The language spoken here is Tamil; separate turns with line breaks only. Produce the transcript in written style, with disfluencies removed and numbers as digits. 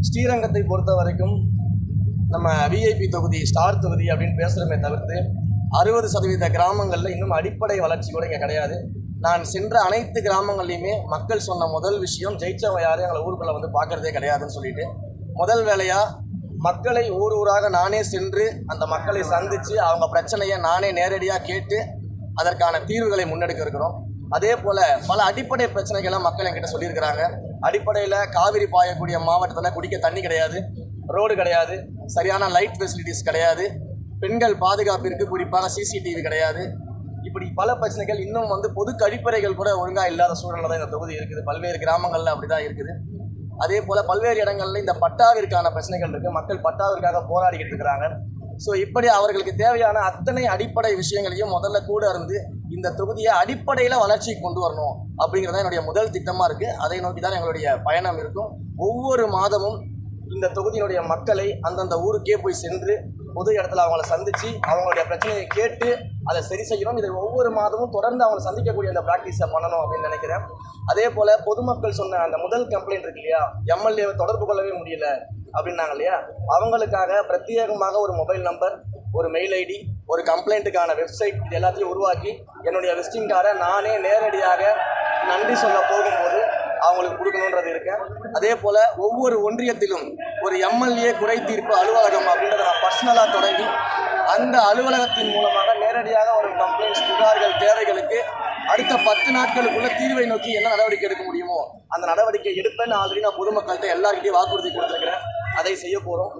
ஸ்ரீரங்கத்தை பொறுத்த வரைக்கும் நம்ம விஐபி தொகுதி, ஸ்டார் தொகுதி அப்படின்னு பேசுகிறோமே தவிர்த்து 60% கிராமங்களில் இன்னும் அடிப்படை வளர்ச்சி கூட இங்கே கிடையாது. நான் சென்ற அனைத்து கிராமங்கள்லையுமே மக்கள் சொன்ன முதல் விஷயம், ஜெயிச்சவங்க யாரும் எங்களை ஊருக்குள்ளே வந்து பார்க்குறதே கிடையாதுன்னு சொல்லிட்டு, முதல் வேலையாக மக்களை ஊர் ஊராக நானே சென்று அந்த மக்களை சந்தித்து அவங்க பிரச்சனையை நானே நேரடியாக கேட்டு அதற்கான தீர்வுகளை முன்னெடுக்க இருக்கிறோம். அதே போல் பல அடிப்படை பிரச்சனைகளை மக்கள் என்கிட்ட சொல்லியிருக்கிறாங்க. அடிப்படையில் காவிரி பாயக்கூடிய மாவட்டத்தில் குடிக்க தண்ணி கிடையாது, ரோடு கிடையாது, சரியான லைட் ஃபெசிலிட்டிஸ் கிடையாது, பெண்கள் பாதுகாப்பிற்கு குறிப்பாக சிசிடிவி கிடையாது. இப்படி பல பிரச்சனைகள் இன்னும் பொது கழிப்பறைகள் கூட ஒழுங்காக இல்லாத சூழலில் தான் இந்த தொகுதி இருக்குது. பல்வேறு கிராமங்களில் அப்படி தான் இருக்குது. அதே போல் பல்வேறு இடங்களில் இந்த பட்டாவிற்கான பிரச்சனைகள் இருக்குது. மக்கள் பட்டாவிற்காக போராடிக்கிட்டு இருக்கிறாங்க. ஸோ இப்படி அவர்களுக்கு தேவையான அத்தனை அடிப்படை விஷயங்களையும் முதல்ல கூட இருந்து இந்த தொகுதியை அடிப்படையில் வளர்ச்சிக்கு கொண்டு வரணும் அப்படிங்கிறது தான் என்னுடைய முதல் திட்டமாக இருக்குது. அதை நோக்கி தான் எங்களுடைய பயணம் இருக்கும். ஒவ்வொரு மாதமும் இந்த தொகுதியினுடைய மக்களை அந்தந்த ஊருக்கே போய் சென்று பொது இடத்துல அவங்கள சந்தித்து அவங்களுடைய பிரச்சனையை கேட்டு அதை சரி செய்யணும். இதை ஒவ்வொரு மாதமும் தொடர்ந்து அவங்களை சந்திக்கக்கூடிய அந்த ப்ராக்டிஸை பண்ணணும் அப்படின்னு நினைக்கிறேன். அதே போல் பொதுமக்கள் சொன்ன அந்த முதல் கம்ப்ளைண்ட் இருக்கு இல்லையா, எம்எல்ஏவை தொடர்பு கொள்ளவே முடியல அப்படின்னாங்க இல்லையா, அவங்களுக்காக பிரத்யேகமாக ஒரு மொபைல் நம்பர், ஒரு மெயில் ஐடி, ஒரு கம்ப்ளைண்ட்டுக்கான வெப்சைட், இது எல்லாத்தையும் உருவாக்கி என்னுடைய விசிட்டிங் கார்டை நானே நேரடியாக நன்றி சொல்ல போகும்போது அவங்களுக்கு கொடுக்கணுன்றது இருக்கேன். அதே போல் ஒவ்வொரு ஒன்றியத்திலும் ஒரு எம்எல்ஏ குறை தீர்ப்பு அலுவலகம் அப்படின்றத நான் பர்சனலாக தொடங்கி அந்த அலுவலகத்தின் மூலமாக நேரடியாக ஒரு கம்ப்ளைண்ட்ஸ், புகார்கள், தேவைகளுக்கு அடுத்த 10 நாட்களுக்குள்ள தீர்வை நோக்கி என்ன நடவடிக்கை எடுக்க முடியுமோ அந்த நடவடிக்கை எடுப்பேன்னு ஆல்ரெடி நான் பொதுமக்கள்கிட்ட எல்லாருக்கிட்டையும் வாக்குறுதி கொடுத்துருக்கிறேன். அதை செய்ய போகிறோம்.